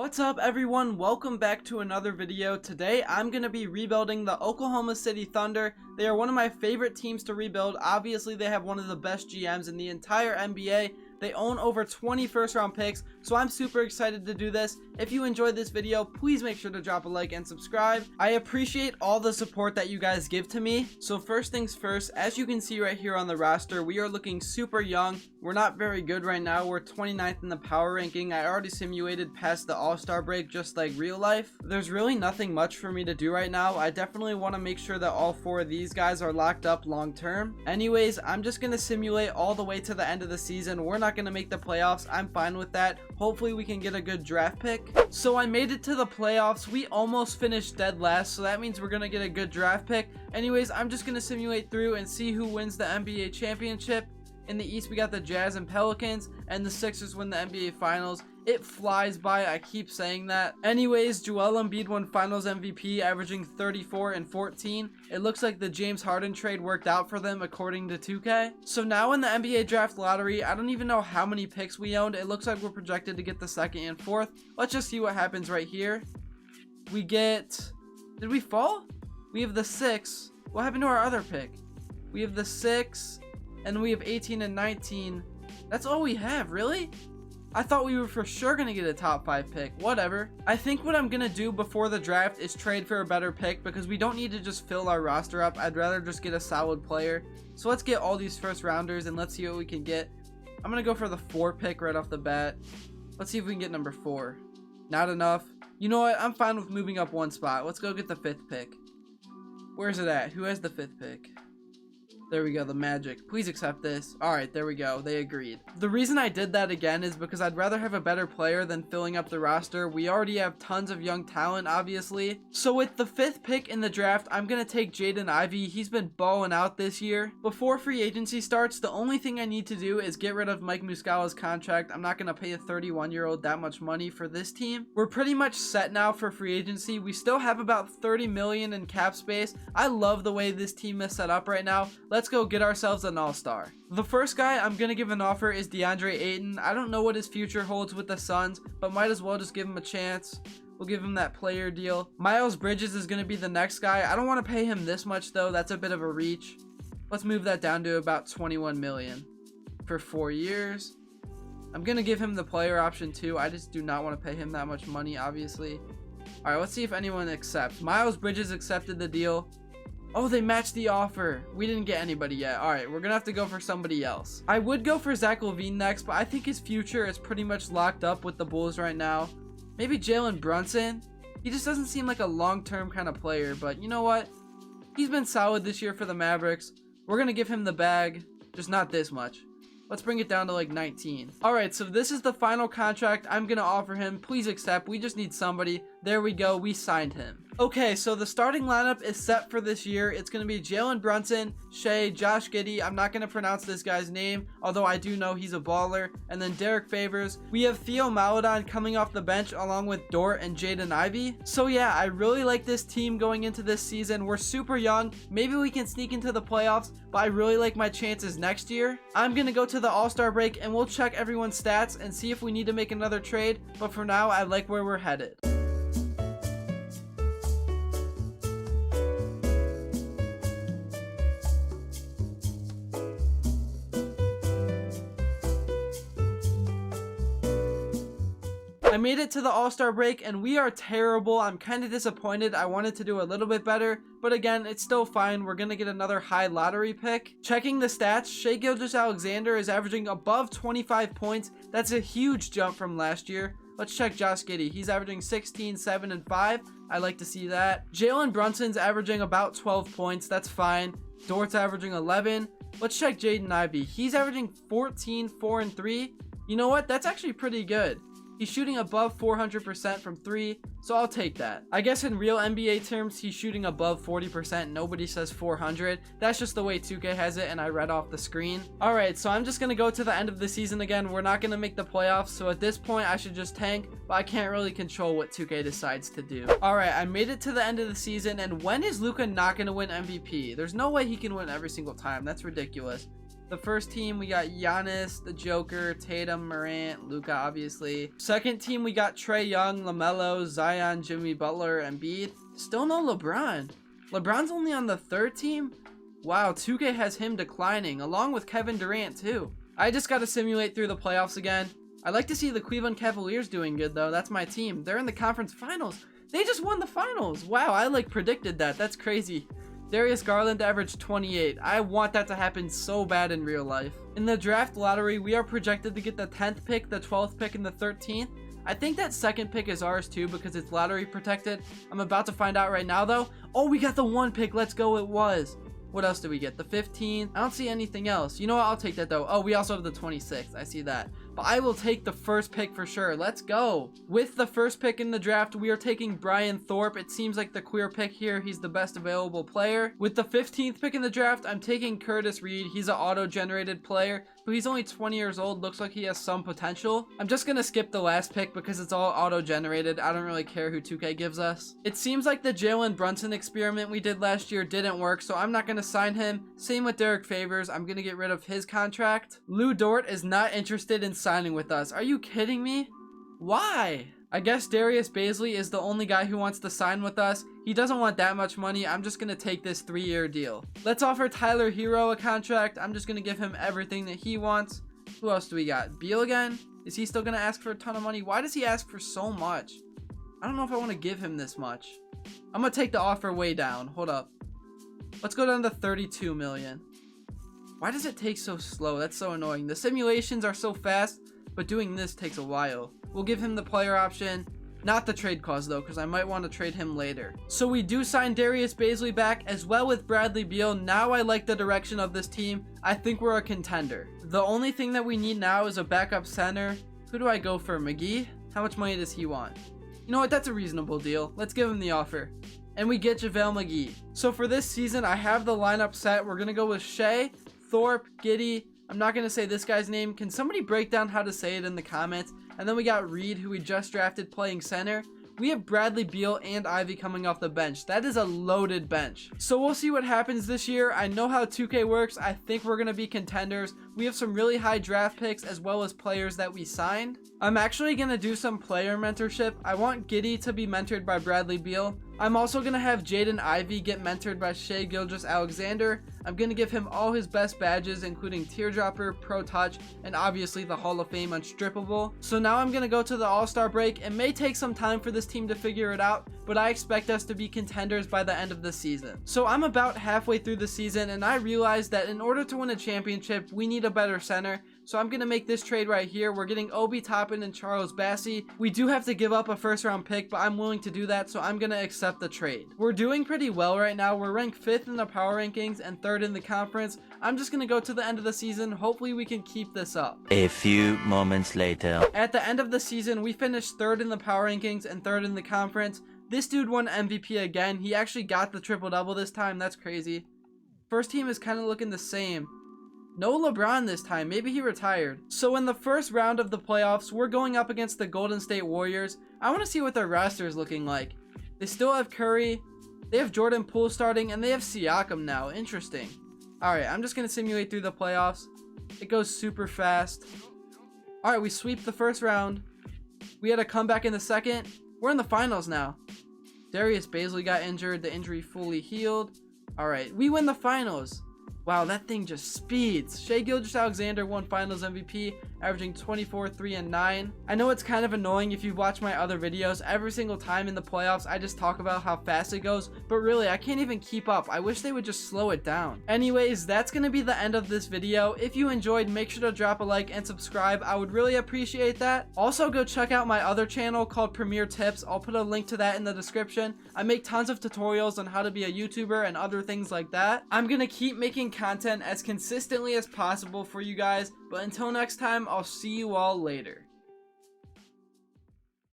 What's up everyone, welcome back to another video. Today I'm going to be rebuilding the Oklahoma City Thunder. They are one of my favorite teams to rebuild. Obviously they have one of the best GMs in the entire NBA. They own over 20 first round picks, so I'm super excited to do this. If you enjoyed this video, please make sure to drop a like and subscribe. I appreciate all the support that you guys give to me. So first things first, as you can see right here on the roster, we are looking super young. We're not very good right now. We're 29th in the power ranking. I already simulated past the All-Star break just like real life. There's really nothing much for me to do right now. I definitely want to make sure that all four of these guys are locked up long term. Anyways, I'm just going to simulate all the way to the end of the season. We're not going to make the playoffs. I'm fine with that. Hopefully we can get a good draft pick. So I made it to the playoffs. We almost finished dead last, so that means we're going to get a good draft pick. Anyways, I'm just going to simulate through and see who wins the NBA championship. In the East, we got the Jazz and Pelicans, and the Sixers win the NBA Finals. It flies by, I keep saying that. Anyways, Joel Embiid won Finals MVP, averaging 34 and 14. It looks like the James Harden trade worked out for them, according to 2K. So now in the NBA Draft Lottery, I don't even know how many picks we owned. It looks like we're projected to get the second and fourth. Let's just see what happens right here. We get... Did we fall? We have the 6. What happened to our other pick? We have the 6... And we have 18 and 19. That's all we have, really? I thought we were for sure going to get a top 5 pick. Whatever. I think what I'm going to do before the draft is trade for a better pick because we don't need to just fill our roster up. I'd rather just get a solid player. So let's get all these first rounders and let's see what we can get. I'm going to go for the 4 pick right off the bat. Let's see if we can get number 4. Not enough. You know what? I'm fine with moving up one spot. Let's go get the 5th pick. Where's it at? Who has the 5th pick? There we go, the Magic. Please accept this. Alright, there we go. They agreed. The reason I did that again is because I'd rather have a better player than filling up the roster. We already have tons of young talent, obviously. So with the 5th pick in the draft, I'm going to take Jaden Ivey. He's been balling out this year. Before free agency starts, the only thing I need to do is get rid of Mike Muscala's contract. I'm not going to pay a 31-year-old that much money for this team. We're pretty much set now for free agency. We still have about $30 million in cap space. I love the way this team is set up right now. Let's go get ourselves an all-star. The first guy I'm going to give an offer is DeAndre Ayton. I don't know what his future holds with the Suns, but might as well just give him a chance. We'll give him that player deal. Miles Bridges is going to be the next guy. I don't want to pay him this much though. That's a bit of a reach. Let's move that down to about $21 million for 4 years. I'm going to give him the player option too. I just do not want to pay him that much money, obviously. All right, let's see if anyone accepts. Miles Bridges accepted the deal. Oh, they matched the offer. We didn't get anybody yet. All right, we're going to have to go for somebody else. I would go for Zach LaVine next, but I think his future is pretty much locked up with the Bulls right now. Maybe Jalen Brunson. He just doesn't seem like a long-term kind of player, but you know what? He's been solid this year for the Mavericks. We're going to give him the bag, just not this much. Let's bring it down to like 19. All right, so this is the final contract I'm going to offer him. Please accept. We just need somebody. There we go. We signed him. Okay, so the starting lineup is set for this year. It's going to be Jalen Brunson, Shea, Josh Giddey. I'm not going to pronounce this guy's name, although I do know he's a baller. And then Derek Favors. We have Theo Maledon coming off the bench along with Dort and Jaden Ivey. So yeah, I really like this team going into this season. We're super young. Maybe we can sneak into the playoffs, but I really like my chances next year. I'm going to go to the All-Star break and we'll check everyone's stats and see if we need to make another trade. But for now, I like where we're headed. I made it to the All-Star break and we are terrible. I'm kind of disappointed. I wanted to do a little bit better, but again, it's still fine. We're going to get another high lottery pick. Checking the stats, Shai Gilgeous-Alexander is averaging above 25 points. That's a huge jump from last year. Let's check Josh Giddey. He's averaging 16, 7, and 5. I like to see that. Jalen Brunson's averaging about 12 points. That's fine. Dort's averaging 11. Let's check Jaden Ivey. He's averaging 14, 4, and 3. You know what? That's actually pretty good. He's shooting above 400% from 3, so I'll take that. I guess in real NBA terms, he's shooting above 40%. Nobody says 400. That's just the way 2K has it, and I read off the screen. All right, so I'm just going to go to the end of the season again. We're not going to make the playoffs, so at this point, I should just tank, but I can't really control what 2K decides to do. All right, I made it to the end of the season, and when is Luka not going to win MVP? There's no way he can win every single time. That's ridiculous. The first team, we got Giannis, the Joker, Tatum, Morant, Luka, obviously. Second team, we got Trae Young, LaMelo, Zion, Jimmy Butler, Embiid. Still no LeBron. LeBron's only on the third team? Wow, 2K has him declining, along with Kevin Durant, too. I just gotta simulate through the playoffs again. I'd like to see the Cleveland Cavaliers doing good, though. That's my team. They're in the conference finals. They just won the finals. Wow, I predicted that. That's crazy. Darius Garland averaged 28. I want that to happen so bad in real life. In the draft lottery, we are projected to get the 10th pick, the 12th pick, and the 13th. I think that second pick is ours too because it's lottery protected. I'm about to find out right now though. Oh, we got the 1 pick. Let's go. It was. What else did we get? The 15th. I don't see anything else. You know what? I'll take that though. Oh, we also have the 26th. I see that. But I will take the first pick for sure. Let's go. With the first pick in the draft, we are taking Brian Thorpe. It seems like the queer pick here. He's the best available player. With the 15th pick in the draft, I'm taking Curtis Reed. He's an auto-generated player, but he's only 20 years old. Looks like he has some potential. I'm just going to skip the last pick because it's all auto-generated. I don't really care who 2K gives us. It seems like the Jalen Brunson experiment we did last year didn't work, so I'm not going to sign him. Same with Derek Favors. I'm going to get rid of his contract. Lou Dort is not interested in signing with us. Are you kidding me? Why? I guess Darius Bazley is the only guy who wants to sign with us. He doesn't want that much money. I'm just going to take this 3-year deal. Let's offer Tyler Hero a contract. I'm just going to give him everything that he wants. Who else do we got? Beal again? Is he still going to ask for a ton of money? Why does he ask for so much? I don't know if I want to give him this much. I'm going to take the offer way down. Hold up. Let's go down to 32 million. Why does it take so slow? That's so annoying. The simulations are so fast, but doing this takes a while. We'll give him the player option. Not the trade clause though, because I might want to trade him later. So we do sign Darius Bazley back as well with Bradley Beal. Now I like the direction of this team. I think we're a contender. The only thing that we need now is a backup center. Who do I go for? McGee? How much money does he want? You know what? That's a reasonable deal. Let's give him the offer. And we get JaVale McGee. So for this season, I have the lineup set. We're going to go with Shea, Thorpe, Giddey. I'm not going to say this guy's name. Can somebody break down how to say it in the comments? And then we got Reed, who we just drafted, playing center. We have Bradley Beal and Ivy coming off the bench. That is a loaded bench. So we'll see what happens this year. I know how 2K works. I think we're going to be contenders. We have some really high draft picks as well as players that we signed. I'm actually going to do some player mentorship. I want Giddey to be mentored by Bradley Beal. I'm also going to have Jaden Ivey get mentored by Shai Gilgeous-Alexander. I'm going to give him all his best badges, including Teardropper, Pro Touch, and obviously the Hall of Fame Unstrippable. So now I'm going to go to the All-Star break. It may take some time for this team to figure it out, but I expect us to be contenders by the end of the season. So I'm about halfway through the season, and I realized that in order to win a championship, we need a better center. So I'm going to make this trade right here. We're getting Obi Toppin and Charles Bassey. We do have to give up a first-round pick, but I'm willing to do that, so I'm going to accept the trade. We're doing pretty well right now. We're ranked 5th in the power rankings and 3rd in the conference. I'm just going to go to the end of the season. Hopefully we can keep this up. A few moments later. At the end of the season, we finished 3rd in the power rankings and 3rd in the conference. This dude won MVP again. He actually got the triple-double this time. That's crazy. First team is kind of looking the same. No LeBron this time. Maybe he retired. So in the first round of the playoffs, we're going up against the Golden State Warriors. I want to see what their roster is looking like. They still have Curry. They have Jordan Poole starting, and they have Siakam now. Interesting. Alright, I'm just going to simulate through the playoffs. It goes super fast. Alright, we sweep the first round. We had a comeback in the second. We're in the finals now. Darius Bazley got injured. The injury fully healed. Alright, we win the finals. Wow, that thing just speeds. Shai Gilgeous-Alexander won Finals MVP, averaging 24, 3, and 9. I know it's kind of annoying if you've watched my other videos. Every single time in the playoffs, I just talk about how fast it goes, but really, I can't even keep up. I wish they would just slow it down. Anyways, that's going to be the end of this video. If you enjoyed, make sure to drop a like and subscribe. I would really appreciate that. Also, go check out my other channel called Premier Tips. I'll put a link to that in the description. I make tons of tutorials on how to be a YouTuber and other things like that. I'm going to keep making content as consistently as possible for you guys, but until next time, I'll see you all later.